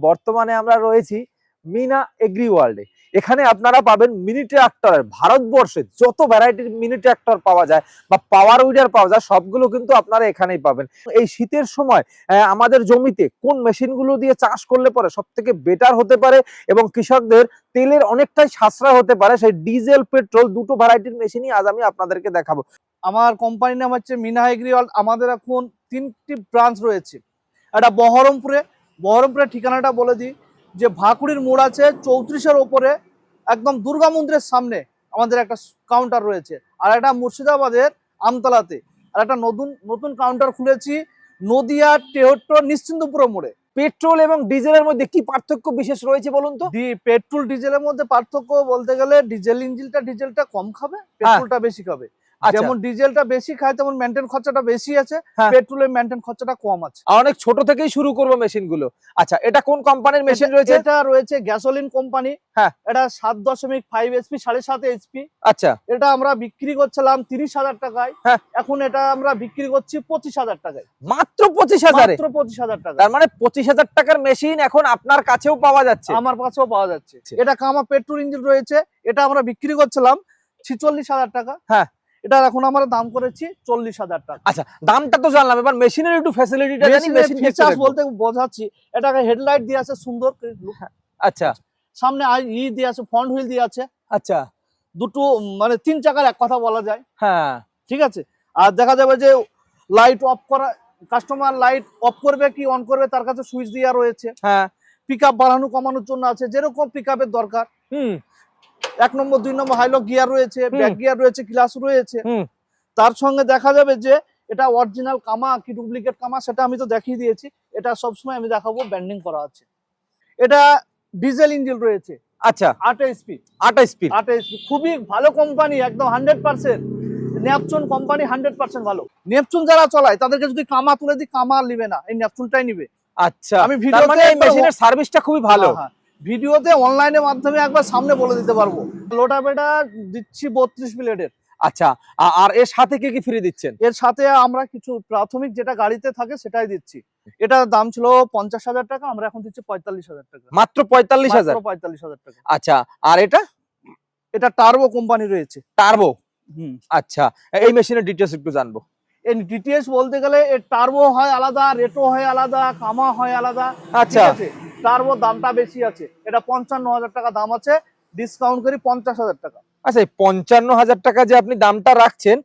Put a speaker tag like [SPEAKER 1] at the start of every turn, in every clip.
[SPEAKER 1] বর্তমানে আমরা রয়েছি মিনা এগ্রি ওয়ার্ল্ডে। এখানে আপনারা পাবেন মিনি ট্রাক্টরের ভারতবর্ষে যত ভ্যারাইটির মিনি ট্রাক্টর পাওয়া যায় বা পাওয়ার উইডার পাওয়া যায় সবগুলো কিন্তু আপনারা এখানেই পাবেন। এই শীতের সময় আমাদের জমিতে কোন মেশিনগুলো দিয়ে চাষ করলে পরে সব থেকে বেটার হতে পারে এবং কৃষকদের তেলের অনেকটাই সাশ্রয় হতে পারে, সেই ডিজেল পেট্রোল দুটো ভ্যারাইটির মেশিনই আজ আমি আপনাদেরকে দেখাবো।
[SPEAKER 2] আমার কোম্পানির নাম হচ্ছে মিনা এগ্রি ওয়ার্ল্ড। আমাদের এখন 3টি ব্রাঞ্চ রয়েছে। একটা বহরমপুরের ঠিকানাটা বলে দিই যে ভাকুড়ির মোড় আছে 34-এর ওপরে, একদম দুর্গা মন্দিরের সামনে আমাদের একটা কাউন্টার রয়েছে। আর একটা মুর্শিদাবাদের আমতলাতে আর একটা নতুন কাউন্টার খুলেছি নদিয়া টেহট্ট নিশ্চিন্তপুর মোড়ে।
[SPEAKER 1] পেট্রোল এবং ডিজেলের মধ্যে কি পার্থক্য বিশেষ রয়েছে বলুন তো?
[SPEAKER 2] পেট্রোল ডিজেলের মধ্যে পার্থক্য বলতে গেলে ডিজেলটা কম খাবে, পেট্রোলটা বেশি খাবে। যেমন ডিজেলটা বেশি খায় তেমন মেইনটেইন খরচাটা বেশি আছে, পেট্রোলের মেইনটেইন খরচাটা কম আছে।
[SPEAKER 1] অনেক ছোট থেকেই শুরু করব মেশিনগুলো। আচ্ছা, এটা কোন কোম্পানির মেশিন রয়েছে?
[SPEAKER 2] এটা রয়েছে গ্যাসোলিন কোম্পানি।
[SPEAKER 1] হ্যাঁ,
[SPEAKER 2] এটা 7.5 এইচপি 7.5 এইচপি।
[SPEAKER 1] আচ্ছা,
[SPEAKER 2] এটা আমরা বিক্রি করছিলাম 30,000 টাকায়।
[SPEAKER 1] হ্যাঁ,
[SPEAKER 2] এখন এটা আমরা বিক্রি করছি 25,000 টাকায়।
[SPEAKER 1] মাত্র 25,000
[SPEAKER 2] মাত্র 25,000 টাকা।
[SPEAKER 1] তার মানে 25,000 টাকার মেশিন এখন আপনার কাছেও পাওয়া যাচ্ছে।
[SPEAKER 2] আমার কাছেও পাওয়া যাচ্ছে। এটা কামা পেট্রোল ইঞ্জিন রয়েছে। এটা আমরা বিক্রি করছিলাম 46,000 টাকা।
[SPEAKER 1] হ্যাঁ,
[SPEAKER 2] এটা এখন আমরা দাম করেছি 40,000 টাকা।
[SPEAKER 1] আচ্ছা, দামটা তো জানলাম, এবার মেশিনের একটু ফ্যাসিলিটিটা জানি। মেশিন
[SPEAKER 2] ফিচারস বলতে বোঝাচ্ছি, এটাকে হেডলাইট দিয়ে আছে সুন্দর।
[SPEAKER 1] আচ্ছা,
[SPEAKER 2] সামনে দিয়ে আছে, ফ্রন্ট হুইল দিয়ে আছে।
[SPEAKER 1] আচ্ছা,
[SPEAKER 2] দুটো মানে 3 চাকার এক কথা বলা যায়।
[SPEAKER 1] হ্যাঁ,
[SPEAKER 2] ঠিক আছে। আর দেখা যাবে যে লাইট অফ করা, কাস্টমার লাইট অফ করবে কি অন করবে তার কাছে সুইচ দেওয়া রয়েছে।
[SPEAKER 1] হ্যাঁ,
[SPEAKER 2] পিকআপ বাড়ানো কমানোর জন্য আছে, যেরকম পিকআপের দরকার। 1 নম্বর 2 নম্বর হাইলো গিয়ার রয়েছে, ব্যাক গিয়ার রয়েছে, ক্লাস রয়েছে। তার সঙ্গে দেখা যাবে যে এটা অরিজিনাল কামা কি ডুপ্লিকেট কামা সেটা আমি তো দেখিয়ে দিয়েছি। এটা সবসময় আমি দেখাবো ব্যান্ডিং করা আছে। এটা ডিজেল ইঞ্জিন রয়েছে।
[SPEAKER 1] আচ্ছা,
[SPEAKER 2] 8 এইচপি।
[SPEAKER 1] 8 এইচপি
[SPEAKER 2] খুবই ভালো কোম্পানি, একদম 100%। নেপচুন কোম্পানি 100% ভালো। নেপচুন যারা চালায় তাদেরকে যদি কামা তুলে দিই, কামা নিবে না, এই নেপচুনটাই নিবে।
[SPEAKER 1] আচ্ছা, আমি ভিডিওতে এই মেশিনের সার্ভিসটা খুবই ভালো।
[SPEAKER 2] হ্যাঁ, ভিডিওতে অনলাইনের মাধ্যমে একবার সামনে বলে দিতে পারবো। লোটাবেটা দিচ্ছি 32 ব্লেডের।
[SPEAKER 1] আচ্ছা, আর এর সাথে কি কি ফ্রি দিচ্ছেন?
[SPEAKER 2] এর সাথে আমরা কিছু প্রাথমিক যেটা গাড়িতে থাকে সেটাই দিচ্ছি। এটার দাম ছিল 50,000 টাকা, আমরা এখন দিচ্ছি 45,000 টাকা।
[SPEAKER 1] মাত্র 45,000?
[SPEAKER 2] 45,000 টাকা।
[SPEAKER 1] আচ্ছা, আর এটা
[SPEAKER 2] টার্বো কোম্পানি রয়েছে।
[SPEAKER 1] টার্বো। আচ্ছা, এই মেশিনের ডিটেইলস একটু জানবো।
[SPEAKER 2] এই ডিটেইলস বলতে গেলে এর টার্বো হয় আলাদা, রেটো হয় আলাদা, কামা হয় আলাদা।
[SPEAKER 1] আচ্ছা,
[SPEAKER 2] ঠিক আছে। টার্বো দামটা বেশি আছে, এটা 55,000 টাকা দাম আছে, ডিসকাউন্ট করি 50,000 টাকা।
[SPEAKER 1] আচ্ছা, এই 55,000 টাকা যে আপনি দামটা রাখছেন,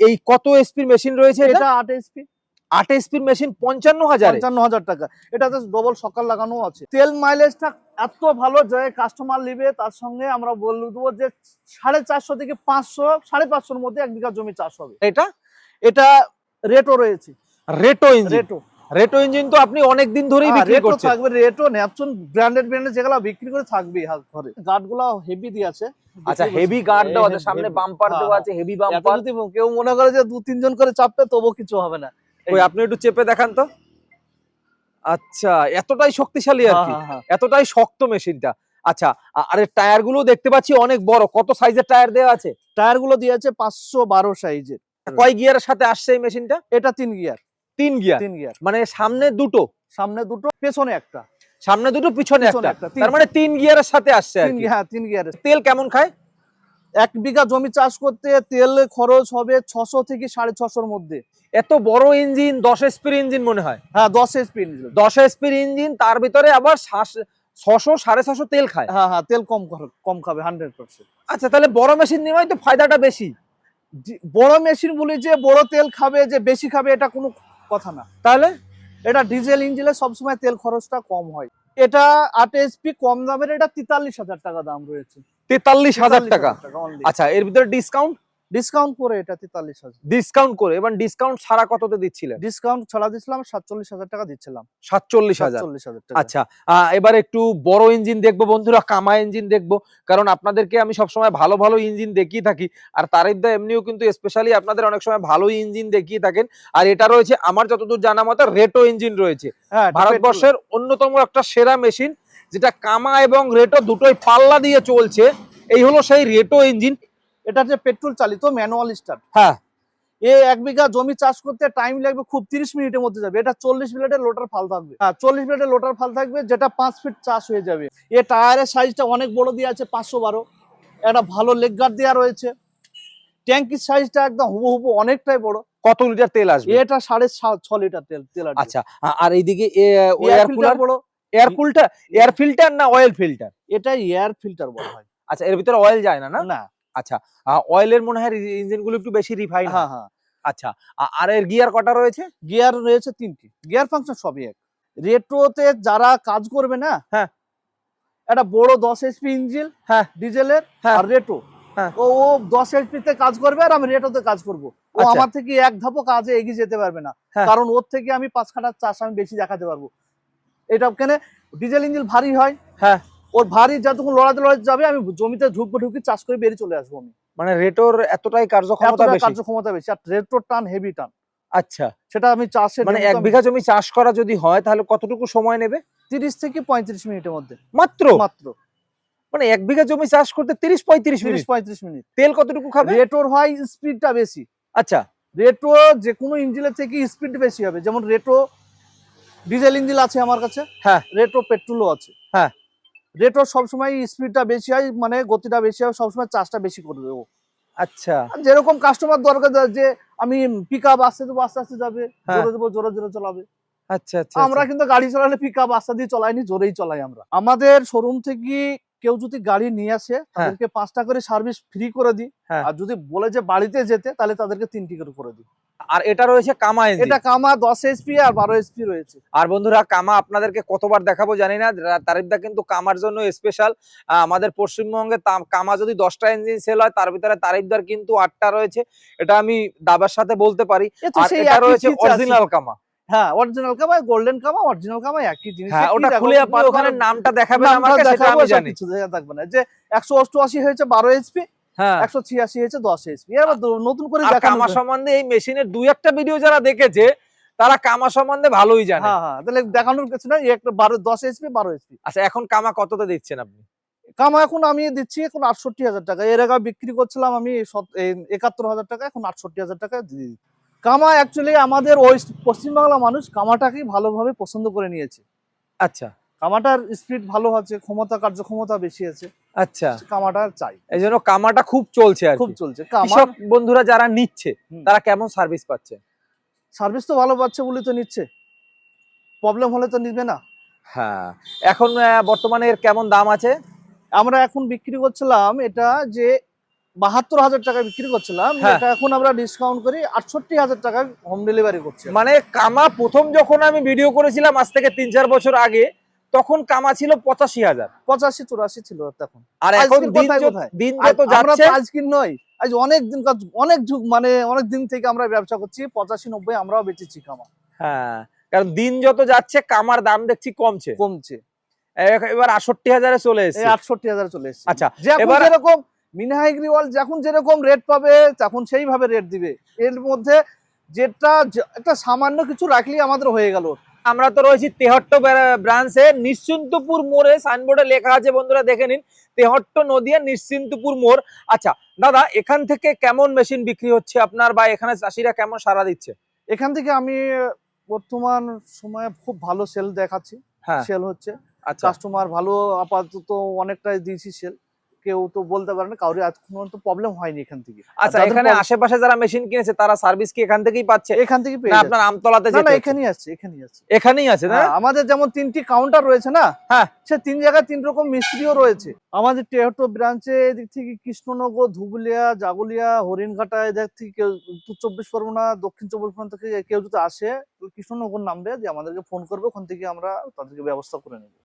[SPEAKER 1] এই কত এসপির মেশিন রয়েছে?
[SPEAKER 2] এটা 8 এসপি।
[SPEAKER 1] 8 এসপির মেশিন 55,000
[SPEAKER 2] টাকা। এটাতে ডবল সকাল লাগানো আছে। তেল মাইলেজটা এত ভালো যে কাস্টমার নিবে তার সঙ্গে আমরা বলে দেবো যে 450 থেকে 500, 550-এর মধ্যে 1 বিঘা জমি চাষ হবে। এটা রেটো রয়েছে।
[SPEAKER 1] রেটো ইঞ্জিন তো আপনি অনেক দিন ধরেই বিক্রি করছেন।
[SPEAKER 2] থাকবে রেটো, নেপচুন ব্র্যান্ডেড যেগুলো বিক্রি করে থাকবে ঘরে। গার্ডগুলো হেভি দিয়ে আছে।
[SPEAKER 1] আচ্ছা, হেভি গার্ড দেওয়া আছে, সামনে বাম্পার দেওয়া আছে, হেভি বাম্পার।
[SPEAKER 2] যদি কেউ মনে করে যে 2-3 জন করে চাপবে তবু কিছু হবে না।
[SPEAKER 1] ওই আপনি একটু চেপে দেখান তো। আচ্ছা, এতটাই শক্তিশালী আর কি, এতটাই শক্ত মেশিনটা। আচ্ছা, আর এর টায়ার গুলো দেখতে পাচ্ছি অনেক বড়। কত সাইজের টায়ার দেওয়া আছে?
[SPEAKER 2] টায়ার গুলো দিয়ে আছে 512 সাইজের।
[SPEAKER 1] কয় গিয়ারের সাথে আসছে এই মেশিনটা?
[SPEAKER 2] এটা 3 গিয়ার।
[SPEAKER 1] 3 গিয়ার মানে সামনে দুটো,
[SPEAKER 2] পেছনে একটা।
[SPEAKER 1] সামনে দুটো, পিছনে একটা, তার মানে 3 গিয়ারের সাথে আসছে।
[SPEAKER 2] 3 গিয়ারের।
[SPEAKER 1] তেল কেমন খায়?
[SPEAKER 2] 1 বিঘা জমি চাষ করতে তেল খরচ হবে 600 থেকে 650-এর মধ্যে।
[SPEAKER 1] এত বড় ইঞ্জিন, 10 এসপির ইঞ্জিন মনে হয়।
[SPEAKER 2] হ্যাঁ, 10 এসপি ইঞ্জিন।
[SPEAKER 1] 10 এসপির ইঞ্জিন, তার ভিতরে আবার 600 650 তেল খায়।
[SPEAKER 2] হ্যাঁ, তেল কম খাবে 100%।
[SPEAKER 1] আচ্ছা, তাহলে বড় মেশিন নেওয়াই তো ফায়দাটা বেশি।
[SPEAKER 2] বড় মেশিন বলি যে বড় তেল খাবে, যে বেশি খাবে এটা কোনো কথা না।
[SPEAKER 1] তাহলে
[SPEAKER 2] এটা ডিজেল ইঞ্জিনে সবসময় তেল খরচটা কম হয়। এটা 8 এসপি কম দামের, এটা 43,000 টাকা দাম রয়েছে।
[SPEAKER 1] 43,000 টাকা। আচ্ছা, এর ভিতরে
[SPEAKER 2] ডিসকাউন্ট করে এটা 43,000।
[SPEAKER 1] ডিসকাউন্ট করে, এবং ডিসকাউন্ট ছাড়া কততে দিচ্ছিলেন?
[SPEAKER 2] ডিসকাউন্ট ছাড়া দিছিলাম 47,000 টাকা দিচ্ছিলাম।
[SPEAKER 1] 47,000 টাকা। আচ্ছা, এবার একটু বড় ইঞ্জিন দেখবো বন্ধুরা, কামা ইঞ্জিন দেখবো, কারণ আপনাদেরকে আমি সবসময় ভালো ভালো ইঞ্জিন দেখিয়ে থাকি। আর তারিফদা এমনিও কিন্তু স্পেশালি আপনাদের অনেক সময় ভালো ইঞ্জিন দেখিয়ে থাকেন। আর এটা রয়েছে আমার যতদূর জানা মতে রেটো ইঞ্জিন রয়েছে, ভারতবর্ষের অন্যতম একটা সেরা মেশিন, যেটা কামা এবং রেটো দুটোই পাল্লা দিয়ে চলছে। এই হলো সেই রেটো ইঞ্জিন।
[SPEAKER 2] এটা যে পেট্রোল চালিত ম্যানুয়াল স্টার্ট।
[SPEAKER 1] হ্যাঁ,
[SPEAKER 2] এক বিঘা জমি চাষ করতে টাইম লাগবে খুব 30 মিনিটের মধ্যে যাবে। এটা 40 মিনিটের লোটার ফাল থাকবে। হ্যাঁ, 40 মিনিটের লোটার ফাল থাকবে, যেটা 5 ফিট চাষ হয়ে যাবে। এ টায়ারের সাইজটা অনেক বড় দিয়ে আছে, 512। একটা ভালো লেগ গার্ড দেওয়া রয়েছে। ট্যাঙ্কির সাইজটা একদম হুবহু অনেকটাই বড়।
[SPEAKER 1] কত লিটার তেল আসবে?
[SPEAKER 2] এটা 6.5 লিটার তেল আসবে।
[SPEAKER 1] আচ্ছা, আর এইদিকে
[SPEAKER 2] এয়ার ফিল্টার বড়।
[SPEAKER 1] এয়ার ফিল্টার না অয়েল ফিল্টার?
[SPEAKER 2] এটা এয়ার ফিল্টার বলা হয়।
[SPEAKER 1] আচ্ছা, এর ভিতরে অয়েল যায় না?
[SPEAKER 2] না।
[SPEAKER 1] আচ্ছা, অয়েলের মনে হয় ইঞ্জিন গুলো একটু বেশি রিফাইন।
[SPEAKER 2] হ্যাঁ হ্যাঁ।
[SPEAKER 1] আচ্ছা, আর এর গিয়ার কটা রয়েছে?
[SPEAKER 2] গিয়ার রয়েছে 3টি। গিয়ার ফাংশন সবই এক। রেট্রোতে যারা কাজ করবে না,
[SPEAKER 1] হ্যাঁ,
[SPEAKER 2] একটা বড় 10 এইচপি ইঞ্জিন,
[SPEAKER 1] হ্যাঁ,
[SPEAKER 2] ডিজেলের,
[SPEAKER 1] হ্যাঁ,
[SPEAKER 2] আর রেট্রো,
[SPEAKER 1] হ্যাঁ।
[SPEAKER 2] ও 10 এইচপি তে কাজ করবে আর আমি রেট্রোতে কাজ করব। ও
[SPEAKER 1] আচ্ছা।
[SPEAKER 2] আমার থেকে এক ধাপও কাজে এগিয়ে যেতে পারবে না,
[SPEAKER 1] হ্যাঁ।
[SPEAKER 2] কারণ ওর থেকে আমি 5 কাঠার চাষ আমি বেশি দেখাতে পারবো। এটা কেন, ডিজেল ইঞ্জিন ভারী হয়।
[SPEAKER 1] হ্যাঁ,
[SPEAKER 2] ওর ভারী যতক্ষণ লড়াতে লড়াতে যাবে, আমি জমিতে ঢুকি চাষ করে বেরিয়ে চলে আসবো আমি।
[SPEAKER 1] মানে রেটোর এতটাই কার্যক্ষমতা
[SPEAKER 2] এতটা
[SPEAKER 1] বেশি?
[SPEAKER 2] কার্যক্ষমতা বেশি, আর রেট্রোর টান হেভি টান।
[SPEAKER 1] আচ্ছা,
[SPEAKER 2] সেটা আমি চাষে
[SPEAKER 1] মানে 1 বিঘা জমি চাষ করা যদি হয় তাহলে কতটুকু সময় নেবে?
[SPEAKER 2] 30 থেকে 35 মিনিটের মধ্যে।
[SPEAKER 1] মাত্র?
[SPEAKER 2] মাত্র।
[SPEAKER 1] মানে 1 বিঘা জমি চাষ করতে 30-35 মিনিট?
[SPEAKER 2] 30-35 মিনিট।
[SPEAKER 1] তেল কতটুকু খাবে?
[SPEAKER 2] রেট্রোর হয় স্পিডটা বেশি।
[SPEAKER 1] আচ্ছা।
[SPEAKER 2] রেট্রো যে কোনো ইঞ্জিনের থেকে স্পিড বেশি হবে। যেমন রেট্রো ডিজেল ইঞ্জিন আছে আমার কাছে,
[SPEAKER 1] হ্যাঁ,
[SPEAKER 2] রেট্রো পেট্রোলও আছে।
[SPEAKER 1] হ্যাঁ।
[SPEAKER 2] রেট্রো সবসময় স্পিডটা বেশি হয়, মানে গতিটা বেশি হয়, সবসময় চার্জটা বেশি করবে ও।
[SPEAKER 1] আচ্ছা।
[SPEAKER 2] আর যেরকম কাস্টমার দরকার, যে আমি পিক আপ আস্তে দেবো আস্তে আস্তে যাবে,
[SPEAKER 1] হ্যাঁ।
[SPEAKER 2] জোরে দেবো জোরে জোরে চলাবে।
[SPEAKER 1] আচ্ছা, আচ্ছা।
[SPEAKER 2] আমরা কিন্তু গাড়ি চালালে পিক আপ আস্তে দিয়ে চলাইনি, জোরেই চলাই আমরা। আমাদের শোরুম থেকে কেউ যদি গাড়ি নিয়ে আসে, তাদেরকে 5টা করে সার্ভিস ফ্রি করে দিই।
[SPEAKER 1] হ্যাঁ।
[SPEAKER 2] আর যদি বলে যে বাড়িতে যেতে, তাহলে তাদেরকে 3টি করে দিই।
[SPEAKER 1] আর এটা রয়েছে কামা ইঞ্জিন।
[SPEAKER 2] এটা কামা 10 এইচপি আর 12 এইচপি রয়েছে।
[SPEAKER 1] আর বন্ধুরা, কামা আপনাদেরকে কতবার দেখাবো জানি না, তারিফদা কিন্তু কামার জন্য স্পেশাল। আমাদের পশ্চিমবঙ্গে কামা যদি 10টা ইঞ্জিন সেল হয়, তার ভিতরে তারিফদার কিন্তু 8টা রয়েছে। এটা আমি দাবার সাথে বলতে পারি। আর এটা রয়েছে অরিজিনাল কামা।
[SPEAKER 2] হ্যাঁ, অরিজিনাল কামা, গোল্ডেন কামা, অরিজিনাল কামা একই জিনিস।
[SPEAKER 1] হ্যাঁ, ওটা খুলে আপনি ওখানে নামটা দেখাবেন আমাকে, সেটা আমি জানি।
[SPEAKER 2] কিছু থাকবে না যে 188 হয়েছে 12 এইচপি,
[SPEAKER 1] হ্যাঁ,
[SPEAKER 2] 186 হয়েছে 10 এইচপি। এবার নতুন করে দেখানো।
[SPEAKER 1] কামা সম্বন্ধে এই মেশিনের 2-1টা ভিডিও যারা দেখেছে, তারা কামা সম্বন্ধে ভালোই জানে।
[SPEAKER 2] হ্যাঁ হ্যাঁ, তাহলে দেখানোর কিছু না, একটা 10 এইচপি 12 এইচপি।
[SPEAKER 1] আচ্ছা, এখন কামা কততে দিচ্ছেন আপনি?
[SPEAKER 2] কামা এখন আমি দিচ্ছি এখন 68,000 টাকা। এর আগে বিক্রি করছিলাম আমি 71,000 টাকা, এখন 68,000 টাকা দিয়ে দিচ্ছি। কামা অ্যাকচুয়ালি আমাদের পশ্চিমবাংলা মানুষ কামাটাকেই ভালোভাবে পছন্দ করে নিয়েছে।
[SPEAKER 1] আচ্ছা।
[SPEAKER 2] কামাটার স্পিড ভালো আছে, কার্যক্ষমতা বেশি আছে।
[SPEAKER 1] আচ্ছা,
[SPEAKER 2] কামাটা চাই।
[SPEAKER 1] এই জন্য কামাটা খুব চলছে আর
[SPEAKER 2] খুব
[SPEAKER 1] কি।
[SPEAKER 2] চলছে।
[SPEAKER 1] কৃষক বন্ধুরা যারা নিচ্ছে, তারা কেমন সার্ভিস পাচ্ছে?
[SPEAKER 2] সার্ভিস তো ভালো পাচ্ছে বলে তো নিচ্ছে, প্রবলেম হলে তো নিবে না।
[SPEAKER 1] হ্যাঁ, এখন বর্তমানে এর কেমন দাম আছে?
[SPEAKER 2] আমরা এখন বিক্রি করছিলাম এটা যে 72,000 টাকা বিক্রি করছিলাম,
[SPEAKER 1] হ্যাঁ।
[SPEAKER 2] এটা এখন আমরা ডিসকাউন্ট করি 68,000 টাকা হোম ডেলিভারি করছি।
[SPEAKER 1] মানে কামা প্রথম যখন আমি ভিডিও করেছিলাম আজ থেকে 3-4 বছর আগে, তখন কামা ছিল 85,000,
[SPEAKER 2] 85-84 ছিল তখন।
[SPEAKER 1] আর এখন দিন যত যাচ্ছে,
[SPEAKER 2] আজকে নয়, আজ অনেক যুগ, মানে অনেক দিন থেকে আমরা ব্যবসা করছি, 85-90 আমরাও বেচেছি কামা।
[SPEAKER 1] হ্যাঁ, কারণ দিন যত যাচ্ছে কামার দাম দেখছি কমছে। এবার 68,000-এ চলে এসেছে।
[SPEAKER 2] 68,000 চলে এসেছে।
[SPEAKER 1] আচ্ছা,
[SPEAKER 2] এবার এরকম মিনা এগ্রিওয়াল যখন যেরকম রেট পাবে, তখন সেইভাবে রেট দিবে। এর মধ্যে যেটা একটা সামান্য কিছু রাখলেই আমাদের হয়ে গেল।
[SPEAKER 1] আমরা তো রয়েছি তেহট্ট ব্রাঞ্চে, নিশ্চিন্তপুর মোড়ে, সাইনবোর্ডে লেখা আছে, বন্ধুরা দেখে নিন, তেহট্ট নদিয়া নিশ্চিন্তপুর মোড়। আচ্ছা দাদা, এখান থেকে কেমন মেশিন বিক্রি হচ্ছে আপনার, বা এখানে চাষিরা কেমন সাড়া দিচ্ছে?
[SPEAKER 2] এখান থেকে আমি বর্তমান সময়ে খুব ভালো সেল দেখাচ্ছি।
[SPEAKER 1] হ্যাঁ,
[SPEAKER 2] সেল হচ্ছে।
[SPEAKER 1] আচ্ছা,
[SPEAKER 2] কাস্টমার ভালো, আপাতত অনেকটাই দিয়েছি সেল। কেউ তো বলতে পারে না, কাউরে আজ পর্যন্ত প্রবলেম হয়নি এখান থেকে।
[SPEAKER 1] আচ্ছা, এখানে আশেপাশে যারা মেশিন কিনেছে তারা সার্ভিস কি এখান থেকেই পাচ্ছে?
[SPEAKER 2] এখান থেকে পেয়ে
[SPEAKER 1] না
[SPEAKER 2] যাচ্ছে।
[SPEAKER 1] আপনার আমতলাতে যেতে?
[SPEAKER 2] না, এখানেই আছে,
[SPEAKER 1] এখানেই আছে না?
[SPEAKER 2] আমাদের যেমন 3টি কাউন্টার রয়েছে না,
[SPEAKER 1] হ্যাঁ,
[SPEAKER 2] সে 3 জায়গায় 3 রকম মিস্ত্রিও রয়েছে। আমাদের তেহট্ট ব্রাঞ্চে এদিক থেকে কৃষ্ণনগর, ধুবুলিয়া, জাগুলিয়া, হরিণঘাটা, এদিক থেকে কেউ, উত্তর 24 পরগনা, দক্ষিণ 24 পরগনা থেকে কেউ যদি আসে, কৃষ্ণনগর নামবে, যে আমাদেরকে ফোন করবে, ওখান থেকে আমরা তাদেরকে ব্যবস্থা করে নেব।